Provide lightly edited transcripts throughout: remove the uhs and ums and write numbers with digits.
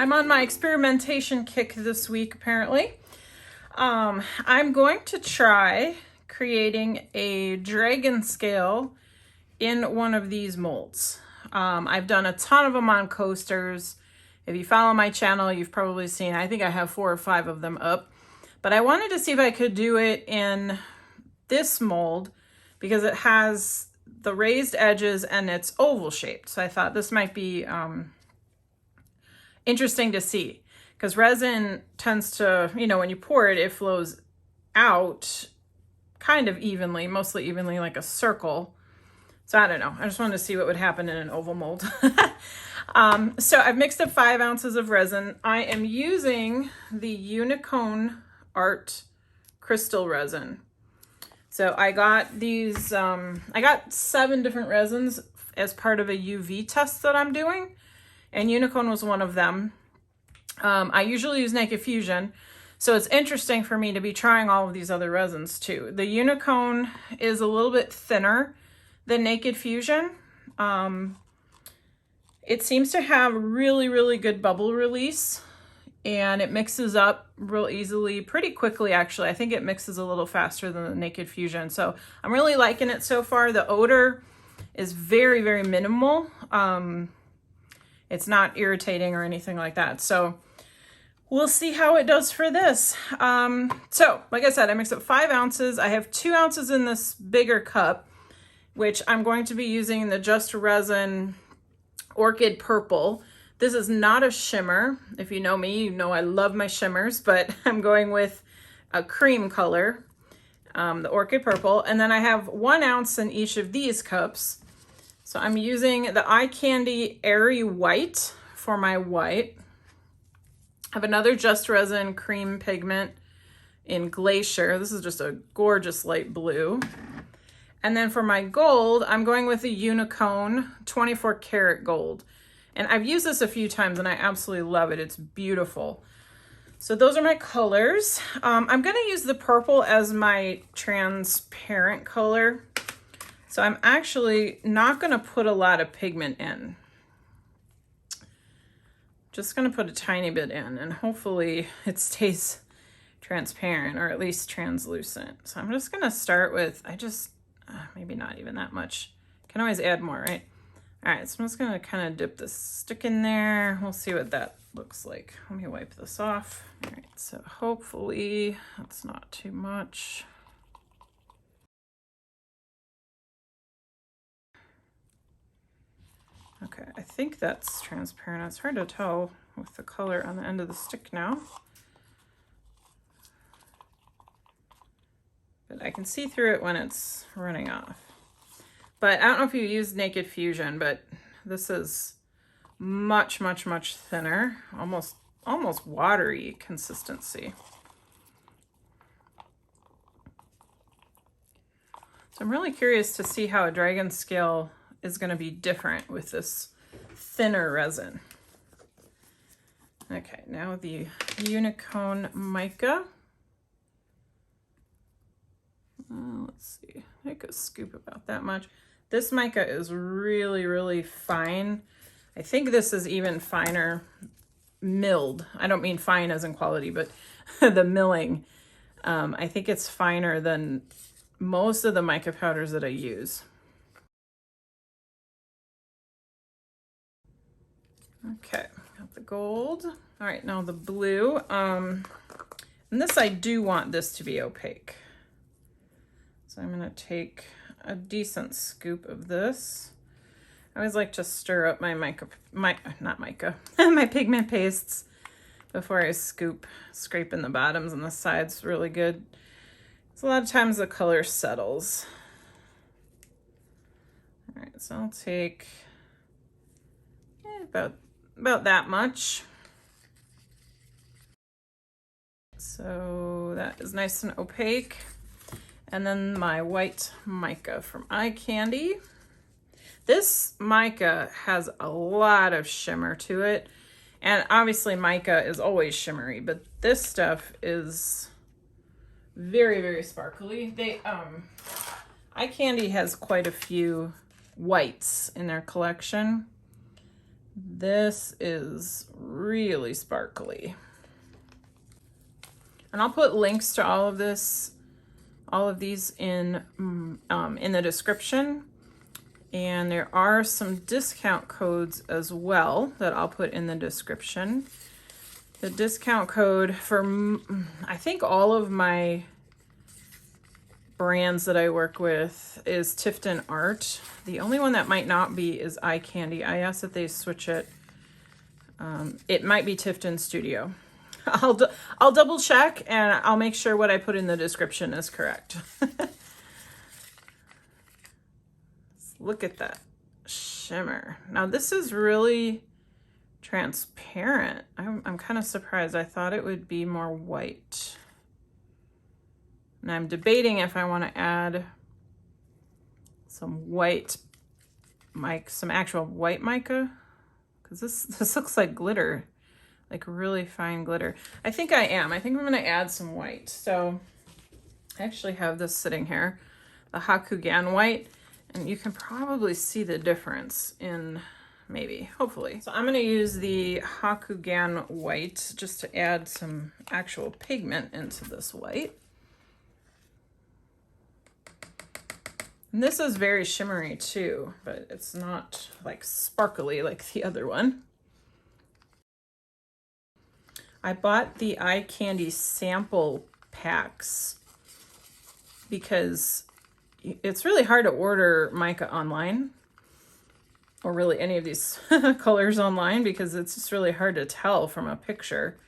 I'm on my experimentation kick this week, apparently. I'm going to try creating a Dragonscale in one of these molds. I've done a ton of them on coasters. If you follow my channel, you've probably seen, I think I have 4 or 5 of them up. But I wanted to see if I could do it in this mold because it has the raised edges and it's oval shaped. So I thought this might be interesting to see, because resin tends to, you know, when you pour it, it flows out kind of evenly, mostly evenly, like a circle. So I don't know. I just wanted to see what would happen in an oval mold. So I've mixed up 5 ounces of resin. I am using the Unicone Art crystal resin. So I got these, I got 7 different resins as part of a UV test that I'm doing, and Unicone was one of them. I usually use Naked Fusion, so it's interesting for me to be trying all of these other resins too. The Unicone is a little bit thinner than Naked Fusion. It seems to have really, really good bubble release, and it mixes up real easily, pretty quickly actually. I think it mixes a little faster than the Naked Fusion, so I'm really liking it so far. The odor is very, very minimal. It's not irritating or anything like that. So we'll see how it does for this. So like I said, I mixed up 5 ounces. I have 2 ounces in this bigger cup, which I'm going to be using the Just Resin Orchid Purple. This is not a shimmer. If you know me, you know I love my shimmers, but I'm going with a cream color, the Orchid Purple. And then I have 1 ounce in each of these cups. So I'm using the Eye Candy Airy White for my white. I have another Just Resin cream pigment in Glacier. This is just a gorgeous light blue. And then for my gold, I'm going with the Unicone 24 karat gold. And I've used this a few times and I absolutely love it. It's beautiful. So those are my colors. I'm gonna use the purple as my transparent color. So I'm actually not gonna put a lot of pigment in. Just gonna put a tiny bit in and hopefully it stays transparent or at least translucent. So I'm just gonna start with, maybe not even that much. Can always add more, right? All right, so I'm just gonna kind of dip this stick in there. We'll see what that looks like. Let me wipe this off. All right, so hopefully that's not too much. Okay, I think that's transparent. It's hard to tell with the color on the end of the stick now. But I can see through it when it's running off. But I don't know if you use Naked Fusion, but this is much, much, much thinner. Almost watery consistency. So I'm really curious to see how a Dragonscale is going to be different with this thinner resin. Okay, now the Unicone mica. Let's see, make a scoop about that much. This mica is really, really fine. I think this is even finer milled. I don't mean fine as in quality, but the milling. I think it's finer than most of the mica powders that I use. Okay, got the gold. All right, now the blue. And this, I do want this to be opaque. So I'm gonna take a decent scoop of this. I always like to stir up my my pigment pastes before I scraping the bottoms and the sides really good. So a lot of times the color settles. All right, so I'll take about that much. So that is nice and opaque. And then my white mica from Eye Candy. This mica has a lot of shimmer to it. And obviously mica is always shimmery, but this stuff is very, very sparkly. Eye Candy has quite a few whites in their collection. This is really sparkly. And I'll put links to all of this, all of these in the description. And there are some discount codes as well that I'll put in the description. The discount code for, I think all of my brands that I work with is Tifton Art. The only one that might not be is Eye Candy. I asked that they switch it. It might be Tifton Studio. I'll double check and I'll make sure what I put in the description is correct. Look at that shimmer. Now this is really transparent. I'm kind of surprised. I thought it would be more white. And I'm debating if I want to add some white mica, some actual white mica, because this looks like glitter, like really fine glitter. I think I am. I think I'm going to add some white. So I actually have this sitting here, the Hakugan white, and you can probably see the difference in maybe, hopefully. So I'm going to use the Hakugan white just to add some actual pigment into this white. And this is very shimmery too, but it's not like sparkly like the other one. I bought the Eye Candy sample packs because it's really hard to order mica online, or really any of these colors online, because it's just really hard to tell from a picture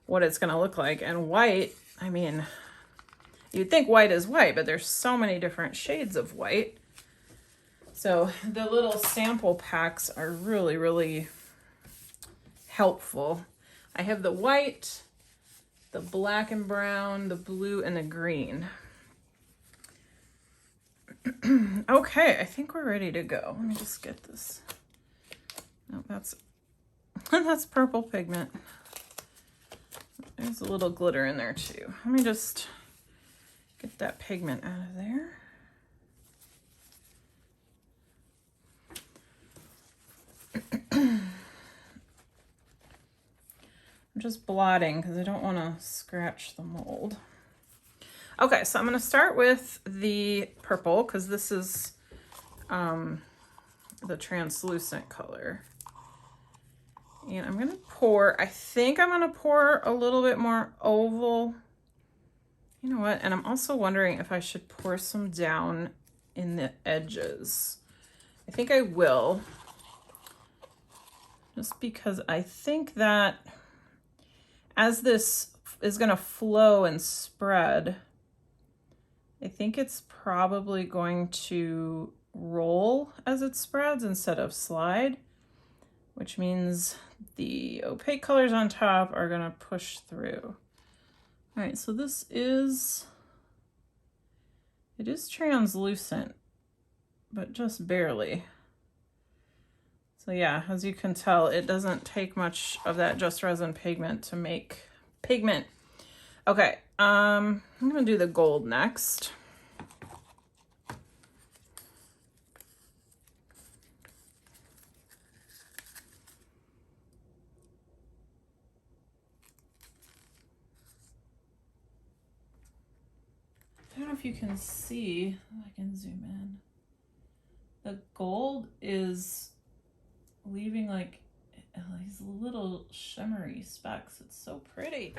what it's going to look like. And white, I mean, you'd think white is white, but there's so many different shades of white. So the little sample packs are really, really helpful. I have the white, the black and brown, the blue, and the green. Okay, I think we're ready to go. Let me just get this. No, that's purple pigment. There's a little glitter in there too. Let me just get that pigment out of there. I'm just blotting because I don't want to scratch the mold. Okay, so I'm going to start with the purple because this is the translucent color. And I'm going to pour, I think I'm going to pour a little bit more oval. You know what? And I'm also wondering if I should pour some down in the edges. I think I will. Just because I think that as this is going to flow and spread, I think it's probably going to roll as it spreads instead of slide, which means the opaque colors on top are going to push through. All right, so it is translucent, but just barely. So yeah, as you can tell, it doesn't take much of that Just Resin pigment to make pigment. Okay, I'm gonna do the gold next. I don't know if you can see, I can zoom in. The gold is leaving like these little shimmery specks. It's so pretty.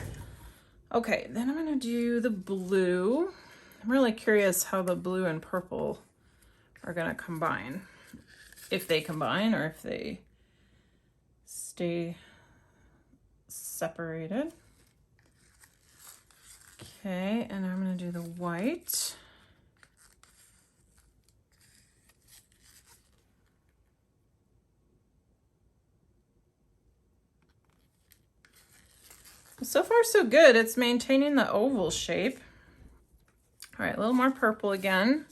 Okay, then I'm gonna do the blue. I'm really curious how the blue and purple are gonna combine. If they combine or if they stay separated. Okay, and I'm gonna do the white. So far so good. It's maintaining the oval shape. All right, a little more purple again.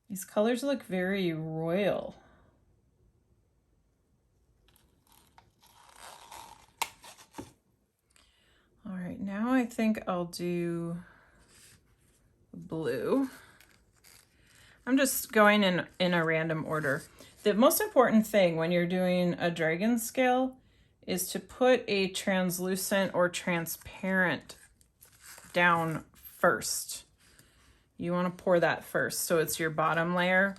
These colors look very royal. All right, now I think I'll do blue. I'm just going in a random order. The most important thing when you're doing a Dragonscale is to put a translucent or transparent down first. You want to pour that first, so it's your bottom layer.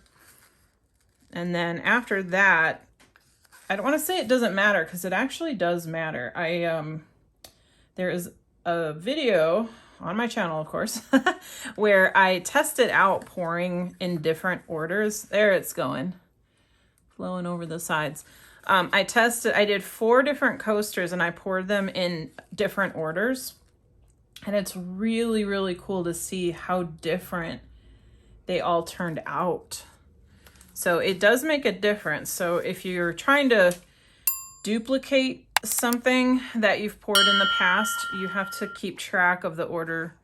And then after that, I don't want to say it doesn't matter, because it actually does matter. There is a video on my channel, of course, where I tested out pouring in different orders. There it's going, flowing over the sides. I did 4 different coasters and I poured them in different orders. And it's really, really cool to see how different they all turned out. So it does make a difference. So if you're trying to duplicate something that you've poured in the past, you have to keep track of the order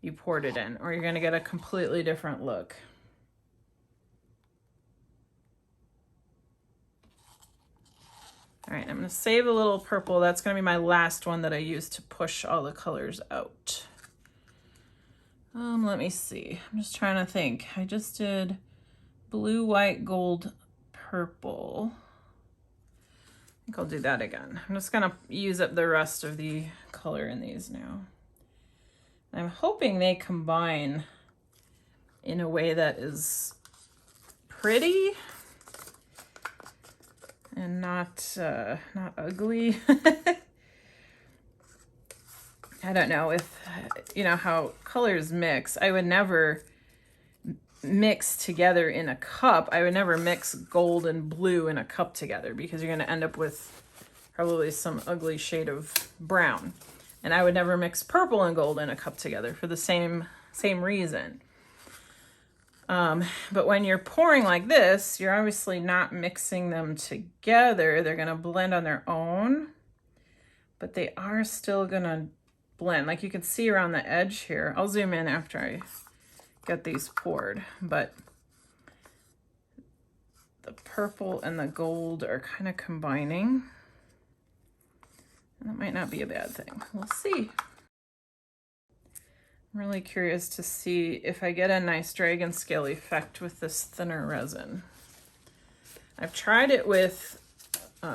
you poured it in, or you're going to get a completely different look. All right, I'm going to save a little purple. That's going to be my last one that I use to push all the colors out. Let me see. I'm just trying to think. I just did blue, white, gold, purple. I think I'll do that again. I'm just going to use up the rest of the color in these now. I'm hoping they combine in a way that is pretty and not ugly. I don't know if, you know, how colors mix. I would never mix together in a cup. I would never mix gold and blue in a cup together, because you're going to end up with probably some ugly shade of brown. And I would never mix purple and gold in a cup together for the same reason. But when you're pouring like this, you're obviously not mixing them together. They're going to blend on their own, but they are still going to blend. Like you can see around the edge here. I'll zoom in after I get these poured, but the purple and the gold are kind of combining. And that might not be a bad thing. We'll see. I'm really curious to see if I get a nice Dragonscale effect with this thinner resin. I've tried it with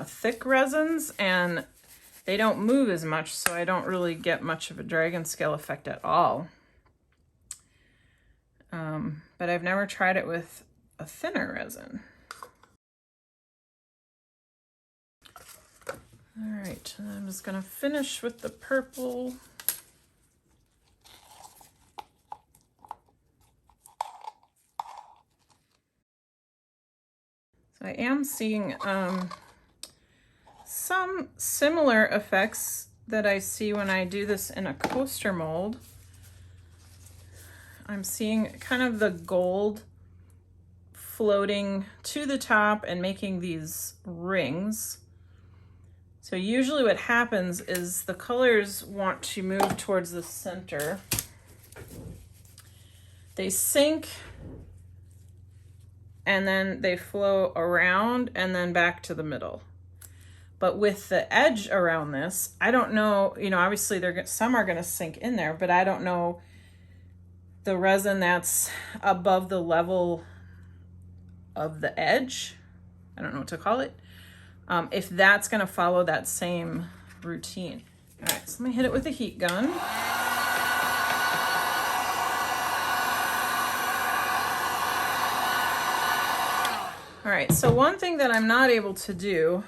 thick resins and they don't move as much, so I don't really get much of a Dragonscale effect at all. But I've never tried it with a thinner resin. All right, I'm just gonna finish with the purple. So I am seeing some similar effects that I see when I do this in a coaster mold. I'm seeing kind of the gold floating to the top and making these rings. So usually what happens is the colors want to move towards the center. They sink and then they flow around and then back to the middle. But with the edge around this, I don't know, you know, obviously some are gonna sink in there, but I don't know the resin that's above the level of the edge. I don't know what to call it. If that's gonna follow that same routine. All right, so let me hit it with a heat gun. All right, so one thing that I'm not able to do,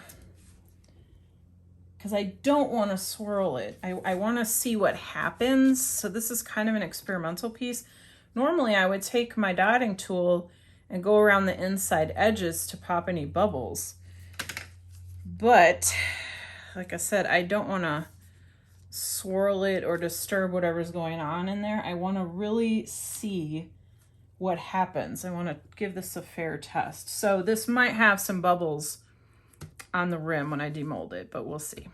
because I don't want to swirl it, I want to see what happens. So this is kind of an experimental piece. Normally I would take my dotting tool and go around the inside edges to pop any bubbles. But like I said, I don't want to swirl it or disturb whatever's going on in there. I want to really see what happens. I want to give this a fair test. So this might have some bubbles on the rim when I demold it, but we'll see.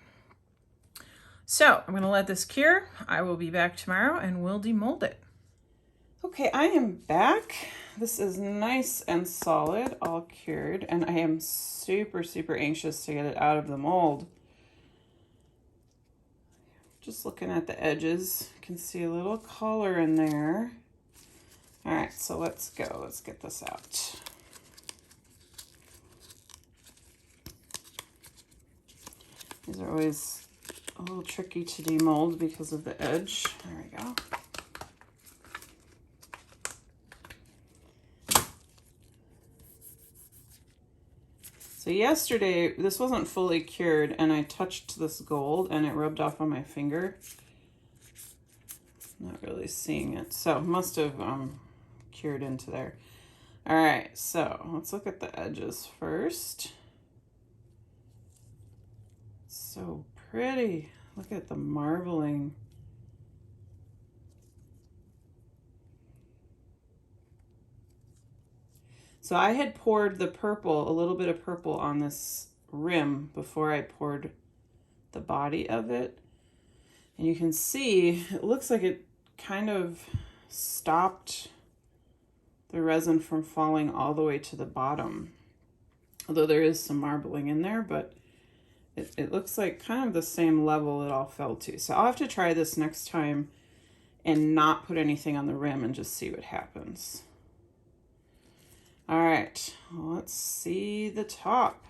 So I'm going to let this cure. I will be back tomorrow and we'll demold it. Okay, I am back. This is nice and solid, all cured, and I am super, super anxious to get it out of the mold. Just looking at the edges, you can see a little color in there. All right, so let's go. Let's get this out. These are always a little tricky to demold because of the edge. There we go. So yesterday, this wasn't fully cured, and I touched this gold and it rubbed off on my finger. Not really seeing it, so must have cured into there. All right, so let's look at the edges first. So pretty. Look at the marbling. So I had poured the purple, a little bit of purple on this rim before I poured the body of it. And you can see, it looks like it kind of stopped the resin from falling all the way to the bottom. Although there is some marbling in there, but it looks like kind of the same level it all fell to. So I'll have to try this next time and not put anything on the rim and just see what happens. All right, let's see the top.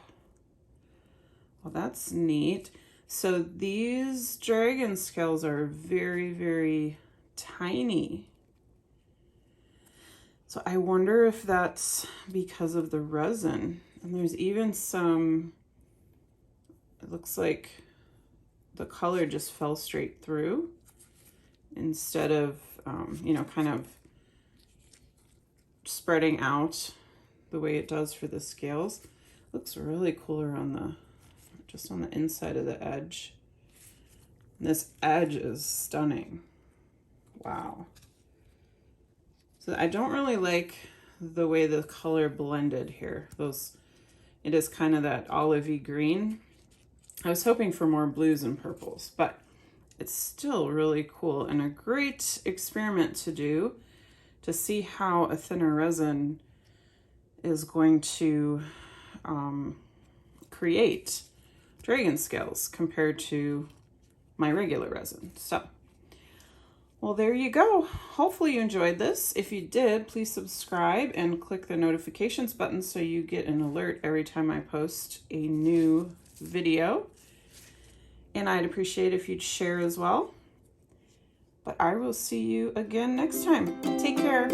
Well, that's neat. So these Dragonscales are very, very tiny. So I wonder if that's because of the resin. And there's even some, it looks like the color just fell straight through instead of, you know, kind of spreading out the way it does for the scales. Looks really cooler on the, just on the inside of the edge. And this edge is stunning. Wow. So I don't really like the way the color blended here. It is kind of that olivey green. I was hoping for more blues and purples, but it's still really cool and a great experiment to do to see how a thinner resin is going to create Dragonscales compared to my regular resin. So, well, there you go. Hopefully you enjoyed this. If you did, please subscribe and click the notifications button so you get an alert every time I post a new video. And I'd appreciate if you'd share as well. But I will see you again next time. Take care.